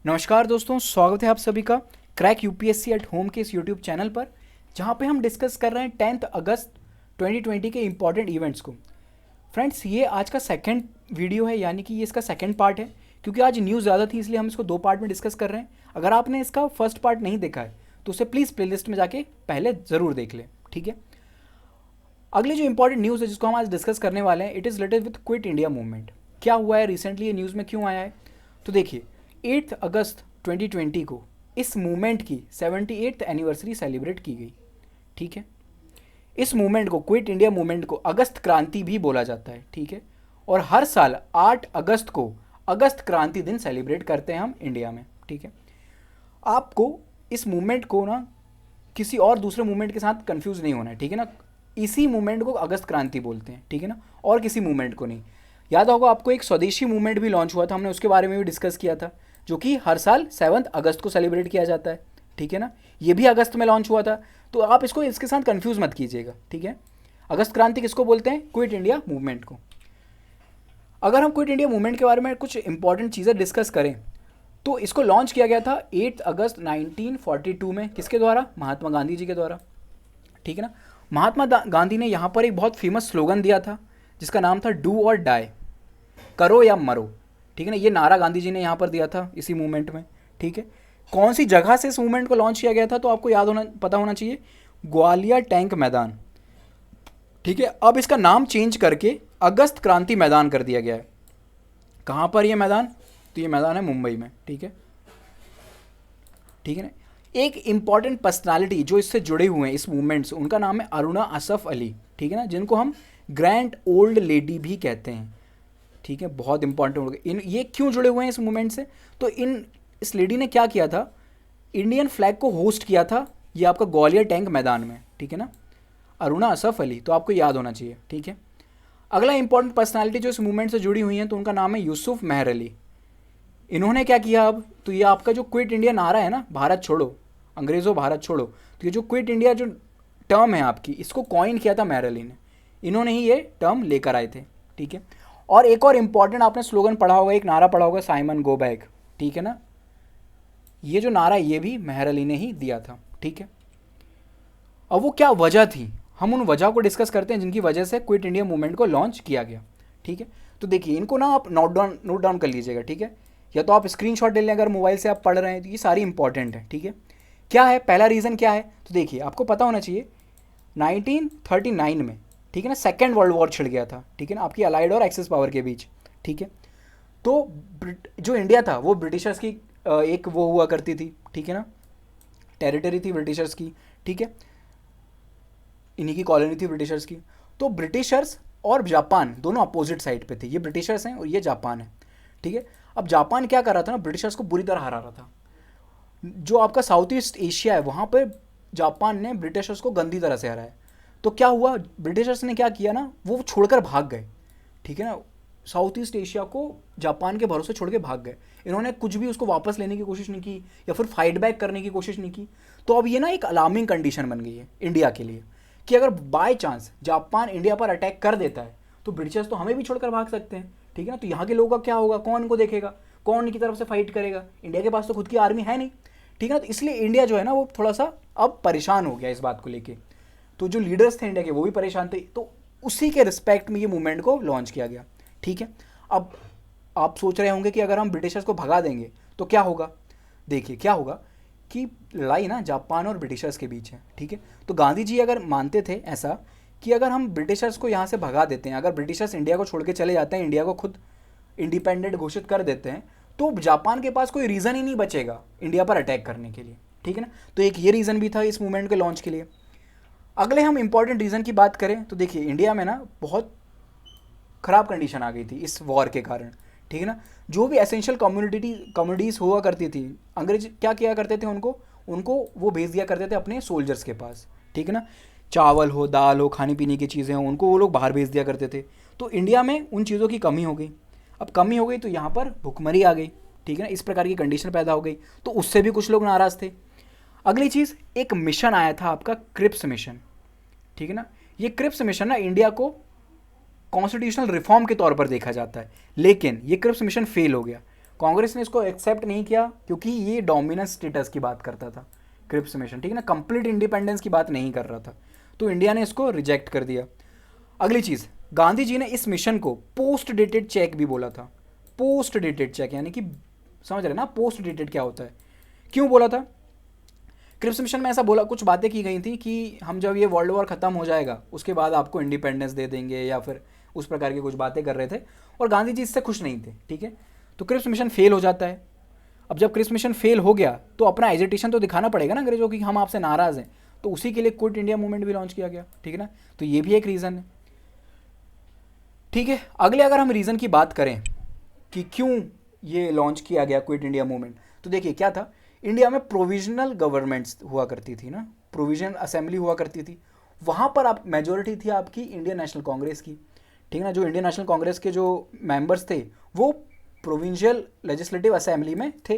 नमस्कार दोस्तों, स्वागत है आप सभी का क्रैक यूपीएससी एट होम के इस यूट्यूब चैनल पर, जहां पे हम डिस्कस कर रहे हैं 10th अगस्त 2020 के इम्पॉर्टेंट इवेंट्स को। फ्रेंड्स, ये आज का सेकंड वीडियो है, यानी कि ये इसका सेकंड पार्ट है, क्योंकि आज न्यूज़ ज़्यादा थी इसलिए हम इसको दो पार्ट में डिस्कस कर रहे हैं। अगर आपने इसका फर्स्ट पार्ट नहीं देखा है तो उसे प्लीज़ प्लेलिस्ट में जाके पहले ज़रूर देख लें, ठीक है। अगली जो इंपॉर्टेंट न्यूज़ है जिसको हम आज डिस्कस करने वाले हैं, it is related with quit India movement. क्या हुआ है रिसेंटली, ये न्यूज़ में क्यों आया है? तो देखिए, 8 अगस्त 2020 को इस मूवमेंट की 78th एनिवर्सरी सेलिब्रेट की गई, ठीक है। इस मूवमेंट को, क्विट इंडिया मूवमेंट को, अगस्त क्रांति भी बोला जाता है, ठीक है। और हर साल 8 अगस्त को अगस्त क्रांति दिन सेलिब्रेट करते हैं हम इंडिया में, ठीक है। आपको इस मूवमेंट को ना किसी और दूसरे मूवमेंट के साथ कंफ्यूज नहीं होना है, ठीक है ना। इसी मूवमेंट को अगस्त क्रांति बोलते हैं, ठीक है ना, और किसी मूवमेंट को नहीं। याद होगा आपको, एक स्वदेशी मूवमेंट भी लॉन्च हुआ था, हमने उसके बारे में भी डिस्कस किया था, जो कि हर साल 7 अगस्त को सेलिब्रेट किया जाता है, ठीक है ना। ये भी अगस्त में लॉन्च हुआ था, तो आप इसको इसके साथ कंफ्यूज मत कीजिएगा, ठीक है। अगस्त क्रांति किसको बोलते हैं? क्विट इंडिया मूवमेंट को। अगर हम क्विट इंडिया मूवमेंट के बारे में कुछ इंपॉर्टेंट चीज़ें डिस्कस करें तो इसको लॉन्च किया गया था 8 अगस्त 1942 में। किसके द्वारा? महात्मा गांधी जी के द्वारा, ठीक है ना। महात्मा गांधी ने यहाँ पर एक बहुत फेमस स्लोगन दिया था जिसका नाम था डू और डाई, करो या मरो, ठीक है ना। ये नारा गांधी जी ने यहाँ पर दिया था इसी मूवमेंट में, ठीक है। कौन सी जगह से इस मूवमेंट को लॉन्च किया गया था? तो आपको पता होना चाहिए, ग्वालियर टैंक मैदान, ठीक है। अब इसका नाम चेंज करके अगस्त क्रांति मैदान कर दिया गया है। कहाँ पर ये मैदान? तो ये मैदान है मुंबई में, ठीक है, ठीक है ना। एक इंपॉर्टेंट पर्सनालिटी जो इससे जुड़े हुए हैं इस मूवमेंट से, उनका नाम है अरुणा असफ अली, ठीक है ना, जिनको हम ग्रैंड ओल्ड लेडी भी कहते हैं, ठीक है। बहुत इंपॉर्टेंट हो गए इन, ये क्यों जुड़े हुए हैं इस मूवमेंट से? तो इस लेडी ने क्या किया था, इंडियन फ्लैग को होस्ट किया था, ये आपका ग्वालियर टैंक मैदान में, ठीक है ना। अरुणा असफ अली, तो आपको याद होना चाहिए, ठीक है। अगला इंपॉर्टेंट पर्सनालिटी जो इस मूवमेंट से जुड़ी हुई है, तो उनका नाम है यूसुफ मेहर अली। इन्होंने क्या किया अब, तो ये आपका जो क्विट इंडिया नारा है ना, भारत छोड़ो अंग्रेज़ों भारत छोड़ो, तो ये जो क्विट इंडिया जो टर्म है आपकी, इसको कॉइन किया था मेहर अली ने। इन्होंने ही ये टर्म लेकर आए थे, ठीक है। और एक और इंपॉर्टेंट आपने स्लोगन पढ़ा होगा, एक नारा पढ़ा होगा, साइमन गो बैक, ठीक है ना। ये जो नारा ये भी मेहर अली ने ही दिया था, ठीक है। अब वो क्या वजह थी, हम उन वजह को डिस्कस करते हैं जिनकी वजह से क्विट इंडिया मूवमेंट को लॉन्च किया गया, ठीक है। तो देखिए, इनको ना आप नोट डाउन कर लीजिएगा, ठीक है, या तो आप स्क्रीनशॉट ले लें अगर मोबाइल से आप पढ़ रहे हैं, तो ये सारी इंपॉर्टेंट है, ठीक है। क्या है पहला रीज़न, क्या है? तो देखिए, आपको पता होना चाहिए 1939 में, ठीक है ना, सेकेंड वर्ल्ड वॉर छिड़ गया था, ठीक है ना, आपकी अलाइड और एक्सेस पावर के बीच, ठीक है। तो जो इंडिया था वो ब्रिटिशर्स की एक वो हुआ करती थी, ठीक है ना, टेरिटरी थी ब्रिटिशर्स की, ठीक है, इन्हीं की कॉलोनी थी ब्रिटिशर्स की। तो ब्रिटिशर्स और जापान दोनों अपोजिट साइड पे थे, ये ब्रिटिशर्स हैं और ये जापान है, ठीक है। अब जापान क्या कर रहा था ना, ब्रिटिशर्स को बुरी तरह हरा रहा था। जो आपका साउथ ईस्ट एशिया है वहाँ पर जापान ने ब्रिटिशर्स को गंदी तरह से हराया। तो क्या हुआ, ब्रिटिशर्स ने क्या किया ना, वो छोड़कर भाग गए, ठीक है ना, साउथ ईस्ट एशिया को जापान के भरोसे छोड़ के भाग गए। इन्होंने कुछ भी उसको वापस लेने की कोशिश नहीं की या फिर फाइट बैक करने की कोशिश नहीं की। तो अब ये ना एक अलार्मिंग कंडीशन बन गई है इंडिया के लिए, कि अगर बाय चांस जापान इंडिया पर अटैक कर देता है तो ब्रिटिशर्स तो हमें भी छोड़कर भाग सकते हैं, ठीक है ना। तो यहाँ के लोगों का क्या होगा, कौन इनको देखेगा, कौन इनकी तरफ से फाइट करेगा? इंडिया के पास तो खुद की आर्मी है नहीं, ठीक है ना। तो इसलिए इंडिया जो है ना वो थोड़ा सा अब परेशान हो गया इस बात को लेके। तो जो लीडर्स थे इंडिया के वो भी परेशान थे, तो उसी के रिस्पेक्ट में ये मूवमेंट को लॉन्च किया गया, ठीक है। अब आप सोच रहे होंगे कि अगर हम ब्रिटिशर्स को भगा देंगे तो क्या होगा। देखिए क्या होगा कि लड़ाई ना जापान और ब्रिटिशर्स के बीच है, ठीक है। तो गांधी जी अगर मानते थे ऐसा कि अगर हम ब्रिटिशर्स को यहाँ से भगा देते हैं, अगर ब्रिटिशर्स इंडिया को छोड़ के चले जाते हैं, इंडिया को खुद इंडिपेंडेंट घोषित कर देते हैं, तो जापान के पास कोई रीज़न ही नहीं बचेगा इंडिया पर अटैक करने के लिए, ठीक है ना। तो एक ये रीज़न भी था इस मूवमेंट के लॉन्च के लिए। अगले हम इंपॉर्टेंट रीज़न की बात करें तो देखिए, इंडिया में ना बहुत ख़राब कंडीशन आ गई थी इस वॉर के कारण, ठीक है ना। जो भी एसेंशियल कम्युनिटीज़ हुआ करती थी, अंग्रेज क्या किया करते थे, उनको उनको वो भेज दिया करते थे अपने सोल्जर्स के पास, ठीक है ना। चावल हो, दाल हो, खाने पीने की चीज़ें हो, उनको वो लोग बाहर भेज दिया करते थे। तो इंडिया में उन चीज़ों की कमी हो गई। अब कमी हो गई तो यहाँ पर भुखमरी आ गई, ठीक है ना, इस प्रकार की कंडीशन पैदा हो गई, तो उससे भी कुछ लोग नाराज़ थे। अगली चीज़, एक मिशन आया था आपका, क्रिप्स मिशन, ठीक है ना। ये क्रिप्स मिशन ना इंडिया को कॉन्स्टिट्यूशनल रिफॉर्म के तौर पर देखा जाता है, लेकिन ये क्रिप्स मिशन फेल हो गया। कांग्रेस ने इसको एक्सेप्ट नहीं किया क्योंकि ये डोमिनेंस स्टेटस की बात करता था क्रिप्स मिशन, ठीक है ना, कंप्लीट इंडिपेंडेंस की बात नहीं कर रहा था, तो इंडिया ने इसको रिजेक्ट कर दिया। अगली चीज़, गांधी जी ने इस मिशन को पोस्ट डेटेड चेक भी बोला था। पोस्ट डेटेड चेक यानी कि समझ रहे ना पोस्ट डेटेड क्या होता है, क्यों बोला था? क्रिप्स मिशन में ऐसा बोला, कुछ बातें की गई थी कि हम जब ये वर्ल्ड वॉर ख़त्म हो जाएगा उसके बाद आपको इंडिपेंडेंस दे देंगे, या फिर उस प्रकार की कुछ बातें कर रहे थे, और गांधी जी इससे खुश नहीं थे, ठीक है। तो क्रिप्स मिशन फेल हो जाता है। अब जब क्रिप्स मिशन फेल हो गया तो अपना एजिटेशन तो दिखाना पड़ेगा ना अंग्रेजों की, हम आपसे नाराज़ हैं, तो उसी के लिए क्विट इंडिया मूवमेंट भी लॉन्च किया गया, ठीक है ना। तो ये भी एक रीज़न है, ठीक है। अगले अगर हम रीज़न की बात करें कि क्यों ये लॉन्च किया गया क्विट इंडिया मूवमेंट, तो देखिए क्या था, इंडिया में प्रोविजनल गवर्नमेंट्स हुआ करती थी ना, प्रोविजनल असेंबली हुआ करती थी, वहाँ पर आप मेजोरिटी थी आपकी इंडियन नेशनल कांग्रेस की, ठीक है ना। जो इंडियन नेशनल कांग्रेस के जो मेंबर्स थे वो प्रोविंशियल लेजिस्लेटिव असेंबली में थे।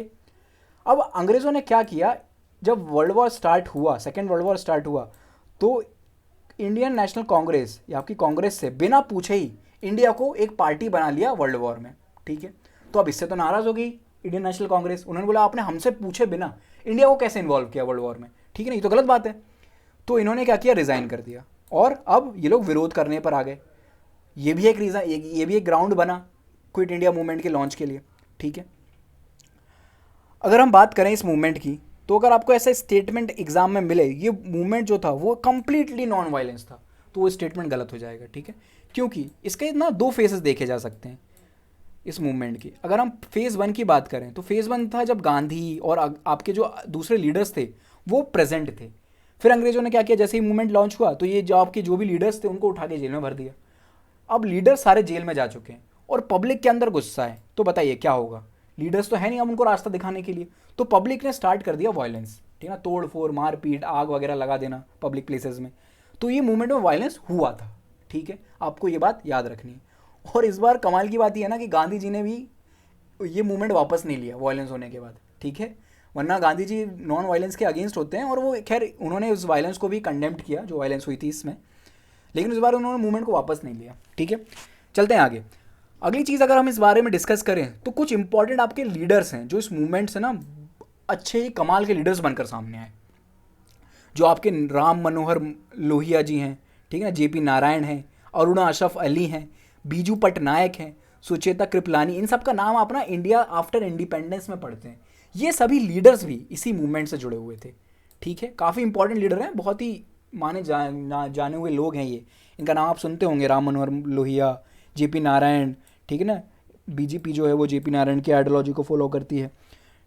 अब अंग्रेज़ों ने क्या किया, जब वर्ल्ड वॉर स्टार्ट हुआ, सेकेंड वर्ल्ड वॉर स्टार्ट हुआ, तो इंडियन नेशनल कांग्रेस या आपकी कांग्रेस से बिना पूछे ही इंडिया को एक पार्टी बना लिया वर्ल्ड वॉर में, ठीक है। तो अब इससे तो नाराज़ हो गई इंडियन नेशनल कांग्रेस, उन्होंने बोला आपने हमसे पूछे बिना इंडिया को कैसे इन्वॉल्व किया वर्ल्ड वॉर में, ठीक है ना, ये तो गलत बात है। तो इन्होंने क्या किया, रिज़ाइन कर दिया, और अब ये लोग विरोध करने पर आ गए। ये भी एक रीज़न, ये भी एक ग्राउंड बना क्विट इंडिया मूवमेंट के लॉन्च के लिए, ठीक है। अगर हम बात करें इस मूवमेंट की, तो अगर आपको ऐसा स्टेटमेंट एग्जाम में मिले ये मूवमेंट जो था वो कंप्लीटली नॉन वायलेंस था, तो वो स्टेटमेंट गलत हो जाएगा, ठीक है। क्योंकि इसके ना दो फेसेस देखे जा सकते हैं इस मूवमेंट की। अगर हम फेज़ 1 की बात करें तो फेज़ 1 था जब गांधी और आपके जो दूसरे लीडर्स थे वो प्रेजेंट थे। फिर अंग्रेजों ने क्या किया, जैसे ही मूवमेंट लॉन्च हुआ तो ये जो आपके जो भी लीडर्स थे उनको उठा के जेल में भर दिया। अब लीडर सारे जेल में जा चुके हैं और पब्लिक के अंदर गुस्सा है, तो बताइए क्या होगा। लीडर्स तो है नहीं अब उनको रास्ता दिखाने के लिए, तो पब्लिक ने स्टार्ट कर दिया वायलेंस, ठीक है ना, तोड़ फोड़ मारपीट आग वगैरह लगा देना पब्लिक प्लेसेस में। तो ये मूवमेंट में वायलेंस हुआ था, ठीक है, आपको ये बात याद रखनी है। और इस बार कमाल की बात यह है ना कि गांधी जी ने भी ये मूवमेंट वापस नहीं लिया वायलेंस होने के बाद, ठीक है। वरना गांधी जी नॉन वायलेंस के अगेंस्ट होते हैं, और वो खैर उन्होंने उस वायलेंस को भी कंडेम्ड किया जो वायलेंस हुई थी इसमें, लेकिन इस बार उन्होंने मूवमेंट को वापस नहीं लिया, ठीक है। चलते हैं आगे। अगली चीज़ अगर हम इस बारे में डिस्कस करें तो कुछ इंपॉर्टेंट आपके लीडर्स हैं जो इस मूवमेंट से ना अच्छे ही कमाल के लीडर्स बनकर सामने आए, जो आपके राम मनोहर लोहिया जी हैं, ठीक है ना, जेपी नारायण हैं, अरुणा अशरफ अली हैं, बीजू पटनायक हैं, सुचेता कृपलानी, इन सब का नाम आप ना इंडिया आफ्टर इंडिपेंडेंस में पढ़ते हैं। ये सभी लीडर्स भी इसी मूवमेंट से जुड़े हुए थे, ठीक है। काफ़ी इंपॉर्टेंट लीडर हैं, बहुत ही माने जाने हुए लोग हैं ये, इनका नाम आप सुनते होंगे, राम मनोहर लोहिया, जेपी नारायण, ठीक है ना, बीजेपी जो है वो जेपी नारायण की आइडियोलॉजी को फॉलो करती है,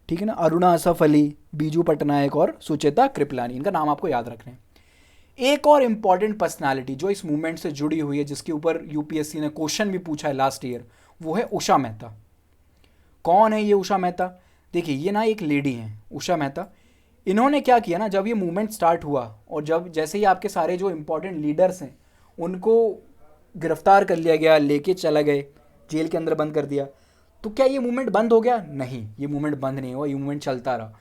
ठीक है ना, अरुणा असफ अली, बीजू पटनायक और सुचेता कृपलानी, इनका नाम आपको याद रखना है। एक और इम्पॉर्टेंट पर्सनालिटी जो इस मूवमेंट से जुड़ी हुई है, जिसके ऊपर यूपीएससी ने क्वेश्चन भी पूछा है लास्ट ईयर, वो है उषा मेहता। कौन है ये उषा मेहता? देखिए ये ना एक लेडी हैं उषा मेहता। इन्होंने क्या किया ना, जब ये मूवमेंट स्टार्ट हुआ और जब जैसे ही आपके सारे जो इंपॉर्टेंट लीडर्स हैं उनको गिरफ्तार कर लिया गया, लेके चला गए, जेल के अंदर बंद कर दिया, तो क्या ये मूवमेंट बंद हो गया? नहीं, ये मूवमेंट बंद नहीं हुआ, ये मूवमेंट चलता रहा।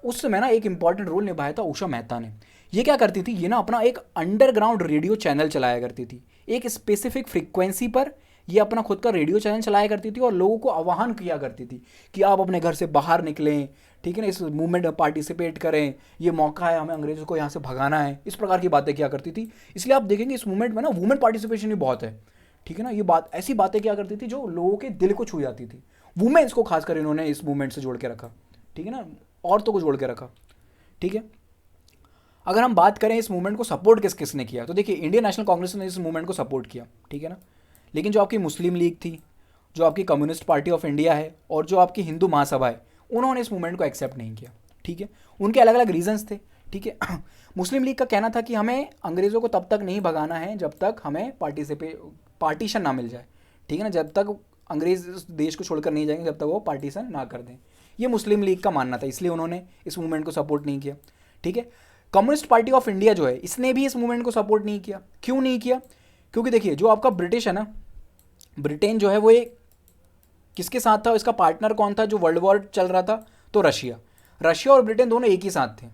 उस समय ना एक इंपॉर्टेंट रोल निभाया था उषा मेहता ने। ये क्या करती थी, ये ना अपना एक अंडरग्राउंड रेडियो चैनल चलाया करती थी, एक स्पेसिफिक फ्रीक्वेंसी पर ये अपना खुद का रेडियो चैनल चलाया करती थी और लोगों को आह्वान किया करती थी कि आप अपने घर से बाहर निकलें, ठीक है ना, इस मूवमेंट में पार्टिसिपेट करें, ये मौका है, हमें अंग्रेज़ों को यहाँ से भगाना है, इस प्रकार की बातें किया करती थी। इसलिए आप देखेंगे इस मूवमेंट में ना वुमेन पार्टिसिपेशन भी बहुत है, ठीक है ना। ये बात ऐसी बातें क्या करती थी जो लोगों के दिल को छू जाती थी। वुमेन्स को खासकर इन्होंने इस मूवमेंट से जोड़ के रखा, ठीक है ना, औरतों को जोड़ के रखा, ठीक है। अगर हम बात करें इस मूवमेंट को सपोर्ट किस किस ने किया, तो देखिए इंडियन नेशनल कांग्रेस ने इस मूवमेंट को सपोर्ट किया, ठीक है ना, लेकिन जो आपकी मुस्लिम लीग थी, जो आपकी कम्युनिस्ट पार्टी ऑफ इंडिया है और जो आपकी हिंदू महासभा है, उन्होंने इस मूवमेंट को एक्सेप्ट नहीं किया, ठीक है। उनके अलग अलग रीजंस थे, ठीक है। मुस्लिम लीग का कहना था कि हमें अंग्रेज़ों को तब तक नहीं भगाना है जब तक हमें पार्टीशन ना मिल जाए, ठीक है ना, जब तक अंग्रेज़ देश को छोड़कर नहीं जाएंगे जब तक वो पार्टीशन ना कर दें। ये मुस्लिम लीग का मानना था, इसलिए उन्होंने इस मूवमेंट को सपोर्ट नहीं किया, ठीक है। कम्युनिस्ट पार्टी ऑफ इंडिया जो है, इसने भी इस मूवमेंट को सपोर्ट नहीं किया। क्यों नहीं किया? क्योंकि देखिए जो आपका ब्रिटिश है ना, ब्रिटेन जो है वो एक किसके साथ था, इसका पार्टनर कौन था जो वर्ल्ड वॉर चल रहा था? तो रशिया और ब्रिटेन दोनों एक ही साथ थे।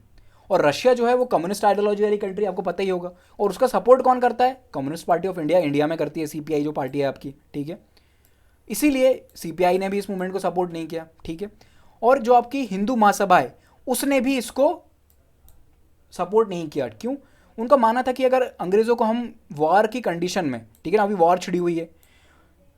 और रशिया जो है वो कम्युनिस्ट आइडियोलॉजी वाली कंट्री, आपको पता ही होगा, और उसका सपोर्ट कौन करता है? Communist party of India, India में करती है, सीपीआई जो पार्टी है आपकी, ठीक है। इसीलिए सीपीआई ने भी इस मूवमेंट को सपोर्ट नहीं किया, ठीक है। और जो आपकी हिंदू महासभा है उसने भी इसको सपोर्ट नहीं किया। क्यों? उनका मानना था कि अगर अंग्रेज़ों को हम वॉर की कंडीशन में, ठीक है ना, अभी वॉर छिड़ी हुई है,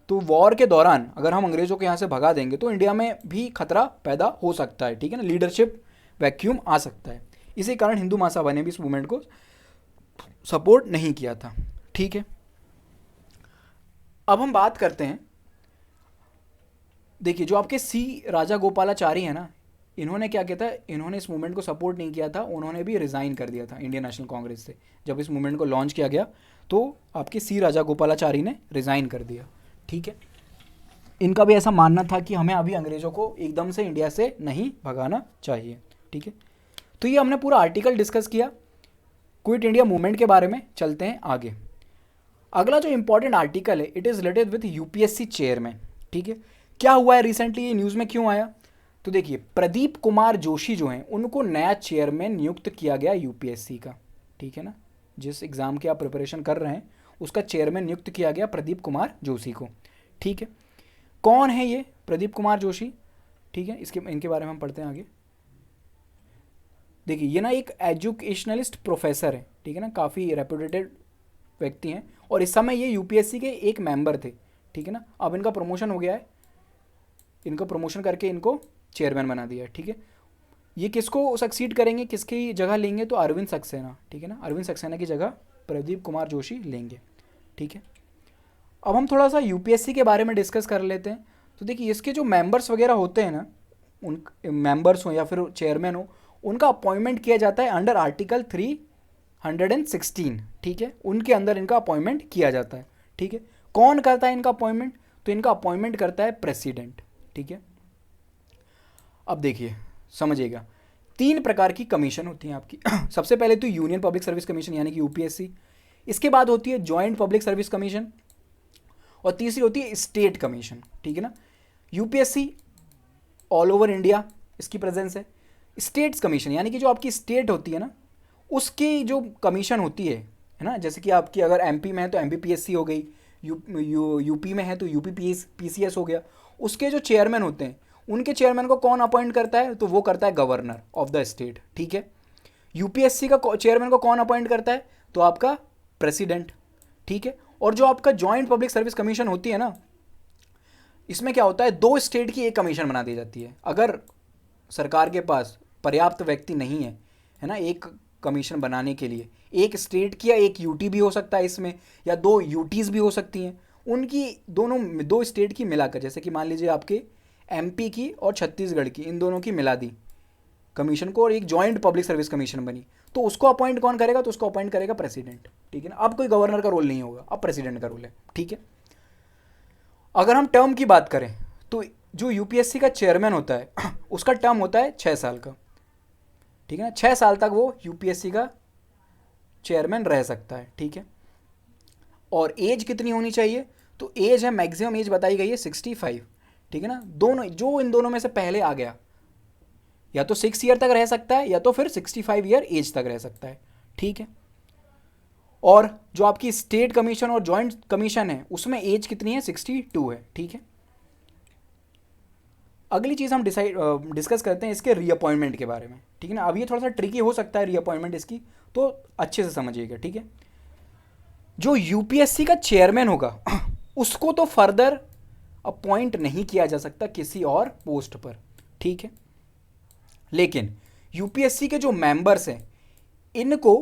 तो वॉर के दौरान अगर हम अंग्रेज़ों को यहाँ से भगा देंगे तो इंडिया में भी खतरा पैदा हो सकता है, ठीक है ना, लीडरशिप वैक्यूम आ सकता है। इसी कारण हिंदू महासभा ने भी इस मूवमेंट को सपोर्ट नहीं किया था, ठीक है। अब हम बात करते हैं, देखिए जो आपके सी राजा गोपालाचारी है ना, इन्होंने क्या किया था, इन्होंने इस मूवमेंट को सपोर्ट नहीं किया था, उन्होंने भी रिज़ाइन कर दिया था इंडियन नेशनल कांग्रेस से। जब इस मूवमेंट को लॉन्च किया गया तो आपके सी राजा गोपालाचारी ने रिज़ाइन कर दिया, ठीक है। इनका भी ऐसा मानना था कि हमें अभी अंग्रेज़ों को एकदम से इंडिया से नहीं भगाना चाहिए, ठीक है। तो ये हमने पूरा आर्टिकल डिस्कस किया क्विट इंडिया मूवमेंट के बारे में। चलते हैं आगे। अगला जो इंपॉर्टेंट आर्टिकल है, it is related with UPSC chairman, ठीक है। क्या हुआ है रिसेंटली, ये न्यूज़ में क्यों आया? तो देखिए प्रदीप कुमार जोशी जो हैं उनको नया चेयरमैन नियुक्त किया गया यूपीएससी का, ठीक है ना। जिस एग्ज़ाम की आप प्रिपरेशन कर रहे हैं उसका चेयरमैन नियुक्त किया गया प्रदीप कुमार जोशी को, ठीक है। कौन है ये प्रदीप कुमार जोशी, ठीक है, इनके बारे में हम पढ़ते हैं आगे। देखिए ये ना एक एजुकेशनलिस्ट प्रोफेसर है, ठीक है ना, काफ़ी रेपुटेटेड व्यक्ति हैं और इस समय ये यूपीएससी के एक मेंबर थे, ठीक है ना। अब इनका प्रमोशन हो गया है, इनका प्रमोशन करके इनको चेयरमैन बना दिया है, ठीक है। ये किसको सक्सीड करेंगे, किसकी जगह लेंगे? तो अरविंद सक्सेना, ठीक है ना, अरविंद सक्सेना की जगह प्रदीप कुमार जोशी लेंगे, ठीक है। अब हम थोड़ा सा यूपीएससी के बारे में डिस्कस कर लेते हैं। तो देखिए इसके जो मेंबर्स वगैरह होते हैं ना, उन मेंबर्स हो या फिर चेयरमैन हो, उनका अपॉइंटमेंट किया जाता है अंडर आर्टिकल 316, ठीक है। उनके अंदर इनका अपॉइंटमेंट किया जाता है, ठीक है। कौन करता है इनका अपॉइंटमेंट? तो इनका अपॉइंटमेंट करता है प्रेसिडेंट, ठीक है। अब देखिए समझिएगा, 3 प्रकार की कमीशन होती हैं आपकी। सबसे पहले तो यूनियन पब्लिक सर्विस कमीशन यानी कि यूपीएससी, इसके बाद होती है जॉइंट पब्लिक सर्विस कमीशन और तीसरी होती है स्टेट कमीशन, ठीक है ना। यूपीएससी ऑल ओवर इंडिया इसकी प्रेजेंस है। स्टेट्स कमीशन यानी कि जो आपकी स्टेट होती है ना, उसकी जो कमीशन होती है ना, जैसे कि आपकी अगर एमपी में है तो एमपीपीएससी हो गई, यूपी में है तो यूपीपीसीएस हो गया। उसके जो चेयरमैन होते हैं उनके चेयरमैन को कौन अपॉइंट करता है? तो वो करता है गवर्नर ऑफ द स्टेट, ठीक है। यूपीएससी का चेयरमैन को कौन अपॉइंट करता है? तो आपका प्रेसिडेंट, ठीक है। और जो आपका जॉइंट पब्लिक सर्विस कमीशन होती है ना, इसमें क्या होता है, 2 स्टेट की एक कमीशन बना दी जाती है। अगर सरकार के पास पर्याप्त व्यक्ति नहीं है ना एक कमीशन बनाने के लिए, एक स्टेट की या एक यूटी भी हो सकता है इसमें, या 2 यूटीज़ भी हो सकती हैं, उनकी दोनों 2 स्टेट की मिलाकर, जैसे कि मान लीजिए आपके एमपी की और छत्तीसगढ़ की, इन दोनों की मिला दी कमीशन को और एक जॉइंट पब्लिक सर्विस कमीशन बनी, तो उसको अपॉइंट कौन करेगा? तो उसको अपॉइंट करेगा प्रेसिडेंट, ठीक है ना। अब कोई गवर्नर का रोल नहीं होगा, अब प्रेसिडेंट का रोल है, ठीक है। अगर हम टर्म की बात करें तो जो यूपीएससी का चेयरमैन होता है उसका टर्म होता है 6 साल का, ठीक है ना। 6 साल तक वो यूपीएससी का चेयरमैन रह सकता है, ठीक है। और एज कितनी होनी चाहिए? तो एज है, मैक्सिमम एज बताई गई है 65, ठीक है ना। दोनों, जो इन दोनों में से पहले आ गया, या तो 6 ईयर तक रह सकता है या तो फिर 65 ईयर एज तक रह सकता है, ठीक है। और जो आपकी स्टेट कमीशन और जॉइंट कमीशन है उसमें एज कितनी है? 62 है, ठीक है। अगली चीज़ हम डिस्कस करते हैं इसके रीअपॉइंटमेंट के बारे में, ठीक है ना। अब ये थोड़ा सा ट्रिकी हो सकता है रीअपॉइंटमेंट इसकी, तो अच्छे से समझिएगा, ठीक है। जो यूपीएससी का चेयरमैन होगा उसको तो फर्दर अपॉइंट नहीं किया जा सकता किसी और पोस्ट पर, ठीक है। लेकिन यूपीएससी के जो मेंबर्स हैं इनको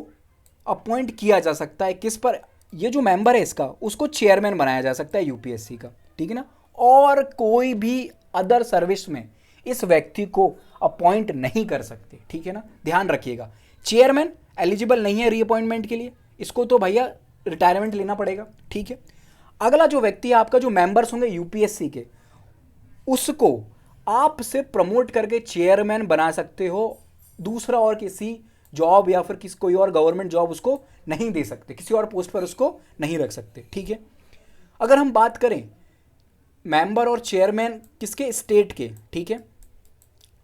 अपॉइंट किया जा सकता है किस पर? ये जो मेंबर है इसका, उसको चेयरमैन बनाया जा सकता है यूपीएससी का, ठीक है ना। और कोई भी अदर सर्विस में इस व्यक्ति को अपॉइंट नहीं कर सकते, ठीक है ना। ध्यान रखिएगा, चेयरमैन एलिजिबल नहीं है रीअपॉइंटमेंट के लिए, इसको तो भैया रिटायरमेंट लेना पड़ेगा, ठीक है। अगला जो व्यक्ति है आपका, जो मेंबर्स होंगे यूपीएससी के, उसको आप से प्रमोट करके चेयरमैन बना सकते हो, दूसरा और किसी जॉब या फिर किसी कोई और गवर्नमेंट जॉब उसको नहीं दे सकते, किसी और पोस्ट पर उसको नहीं रख सकते, ठीक है। अगर हम बात करें मेंबर और चेयरमैन किसके? स्टेट के, ठीक है।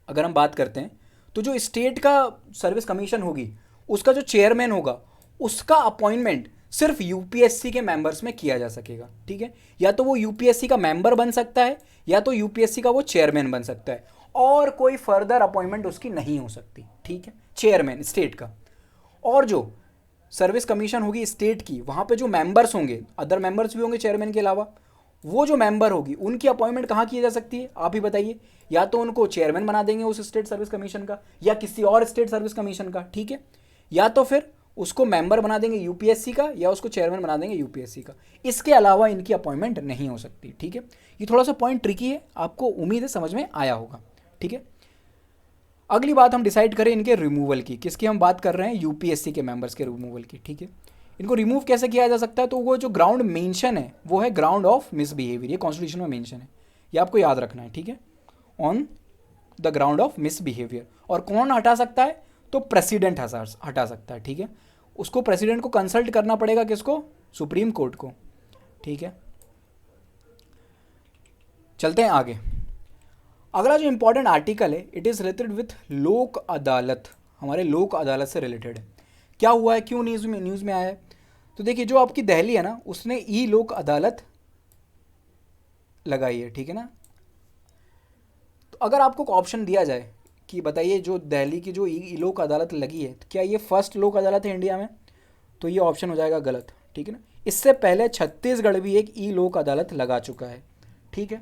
अगर हम बात करते हैं तो जो स्टेट का सर्विस कमीशन होगी उसका जो चेयरमैन होगा उसका अपॉइंटमेंट सिर्फ यूपीएससी के मेंबर्स में किया जा सकेगा, ठीक है। या तो वो यूपीएससी का मेंबर बन सकता है या तो यूपीएससी का वो चेयरमैन बन सकता है, और कोई फर्दर अपॉइंटमेंट उसकी नहीं हो सकती, ठीक है, चेयरमैन स्टेट का। और जो सर्विस कमीशन होगी स्टेट की, वहाँ पे जो मेंबर्स होंगे, अदर मेंबर्स भी होंगे चेयरमैन के अलावा, वो जो मेंबर होगी उनकी अपॉइंटमेंट कहाँ की जा सकती है, आप ही बताइए। या तो उनको चेयरमैन बना देंगे उस स्टेट सर्विस कमीशन का या किसी और स्टेट सर्विस कमीशन का, ठीक है। या तो फिर उसको मेंबर बना देंगे यूपीएससी का या उसको चेयरमैन बना देंगे यूपीएससी का। इसके अलावा इनकी अपॉइंटमेंट नहीं हो सकती, ठीक है। ये थोड़ा सा पॉइंट ट्रिकी है, आपको उम्मीद है समझ में आया होगा, ठीक है। अगली बात हम डिसाइड करें इनके रिमूवल की। किसकी हम बात कर रहे हैं, यूपीएससी के मेंबर्स के रिमूवल की, ठीक है। इनको रिमूव कैसे किया जा सकता है, तो वो जो ग्राउंड मेंशन है वो है ग्राउंड ऑफ मिसबिहेवियर, ये कॉन्स्टिट्यूशन में मेंशन है, ये आपको याद रखना है, ठीक है, on the ground of misbehaviour. और कौन हटा सकता है, तो प्रेसिडेंट हटा सकता है, ठीक है। उसको प्रेसिडेंट को कंसल्ट करना पड़ेगा, किसको, सुप्रीम कोर्ट को, ठीक है। चलते हैं आगे। अगला जो इंपॉर्टेंट आर्टिकल है, इट इज़ रिलेटेड विथ लोक अदालत, हमारे लोक अदालत से रिलेटेड है। क्या हुआ है, क्यों न्यूज़ में आया है, तो देखिए जो आपकी दिल्ली है ना, उसने ई लोक अदालत लगाई है, ठीक है ना। तो अगर आपको ऑप्शन दिया जाए कि बताइए जो दिल्ली की जो ई लोक अदालत लगी है, तो क्या ये फर्स्ट लोक अदालत है इंडिया में, तो ये ऑप्शन हो जाएगा गलत, ठीक है ना। इससे पहले छत्तीसगढ़ भी एक ई लोक अदालत लगा चुका है, ठीक है।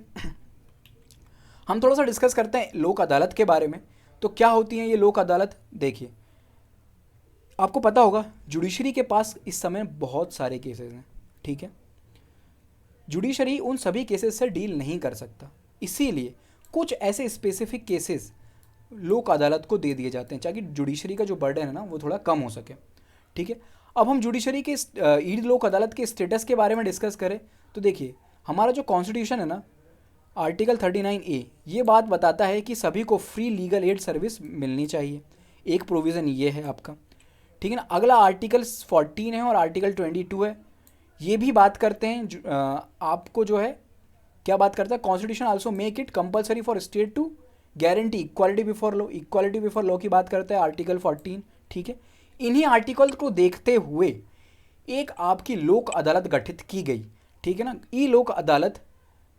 हम थोड़ा सा डिस्कस करते हैं लोक अदालत के बारे में। तो क्या होती है ये लोक अदालत, देखिए आपको पता होगा जुडिशरी के पास इस समय बहुत सारे केसेस हैं, ठीक है। जुडिशरी उन सभी केसेस से डील नहीं कर सकता, इसीलिए कुछ ऐसे स्पेसिफिक केसेस लोक अदालत को दे दिए जाते हैं ताकि जुडिशरी का जो बर्डन है ना वो थोड़ा कम हो सके, ठीक है। अब हम जुडिशरी के ई लोक अदालत के स्टेटस के बारे में डिस्कस करें तो देखिए हमारा जो कॉन्स्टिट्यूशन है ना, आर्टिकल 39A ये बात बताता है कि सभी को फ्री लीगल एड सर्विस मिलनी चाहिए, एक प्रोविज़न ये है आपका, ठीक है ना। अगला आर्टिकल 14 है और आर्टिकल 22 है, ये भी बात करते हैं आपको जो है क्या बात करता है, constitution also make it compulsory for state to guarantee equality before law, equality before law की बात करता है आर्टिकल 14, ठीक है। इन्हीं आर्टिकल को देखते हुए एक आपकी लोक अदालत गठित की गई, ठीक है ना। ई लोक अदालत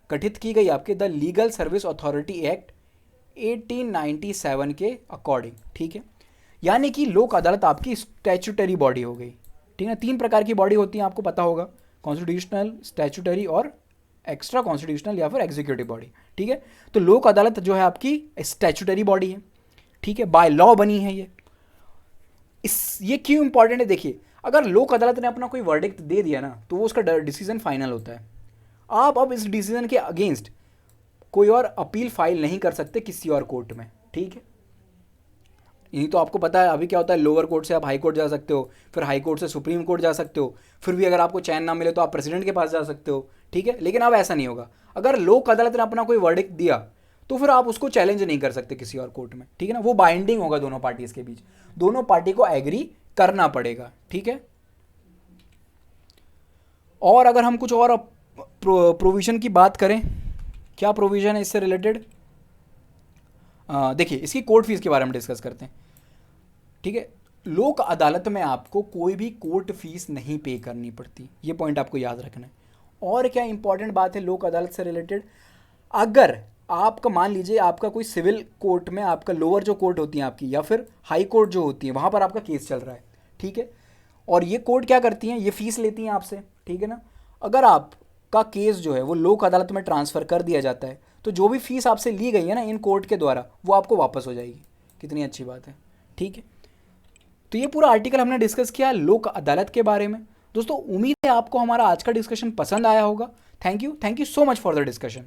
गठित की गई आपके the legal service authority act 1897 के अकॉर्डिंग, ठीक है। यानी कि लोक अदालत आपकी स्टैच्यूटरी बॉडी हो गई, ठीक है। 3 प्रकार की बॉडी होती हैं, आपको पता होगा, कॉन्स्टिट्यूशनल, स्टैच्यूटरी और एक्स्ट्रा कॉन्स्टिट्यूशनल या फिर एग्जीक्यूटिव बॉडी, ठीक है। तो लोक अदालत जो है आपकी स्टैच्यूटरी बॉडी है, ठीक है, बाय लॉ बनी है ये क्यों इंपॉर्टेंट है, देखिए अगर लोक अदालत ने अपना कोई वर्डिक्ट दे दिया ना तो वो उसका डिसीजन फाइनल होता है। आप अब इस डिसीजन के अगेंस्ट कोई और अपील फाइल नहीं कर सकते किसी और कोर्ट में, ठीक है। यही तो आपको पता है अभी क्या होता है, लोअर कोर्ट से आप हाई कोर्ट जा सकते हो, फिर हाई कोर्ट से सुप्रीम कोर्ट जा सकते हो, फिर भी अगर आपको चैन ना मिले तो आप प्रेसिडेंट के पास जा सकते हो, ठीक है। लेकिन अब ऐसा नहीं होगा, अगर लोक अदालत ने अपना कोई वर्डिक्ट दिया तो फिर आप उसको चैलेंज नहीं कर सकते किसी और कोर्ट में, ठीक है ना। वो बाइंडिंग होगा दोनों पार्टीज के बीच, दोनों पार्टी को एग्री करना पड़ेगा, ठीक है। और अगर हम कुछ और प्रोविज़न की बात करें, क्या प्रोविज़न है इससे रिलेटेड, देखिए इसकी कोर्ट फीस के बारे में डिस्कस करते हैं, ठीक है। लोक अदालत में आपको कोई भी कोर्ट फीस नहीं पे करनी पड़ती, ये पॉइंट आपको याद रखना है। और क्या इंपॉर्टेंट बात है लोक अदालत से रिलेटेड, अगर आपका मान लीजिए आपका कोई सिविल कोर्ट में आपका लोअर जो कोर्ट होती है आपकी या फिर हाई कोर्ट जो होती है वहाँ पर आपका केस चल रहा है, ठीक है। और ये कोर्ट क्या करती हैं, ये फीस लेती हैं आपसे, ठीक है ना। अगर आपका केस जो है वो लोक अदालत में ट्रांसफ़र कर दिया जाता है तो जो भी फीस आपसे ली गई है ना इन कोर्ट के द्वारा वो आपको वापस हो जाएगी, कितनी अच्छी बात है, ठीक है। तो ये पूरा आर्टिकल हमने डिस्कस किया लोक अदालत के बारे में। दोस्तों उम्मीद है आपको हमारा आज का डिस्कशन पसंद आया होगा। Thank you so much for the discussion.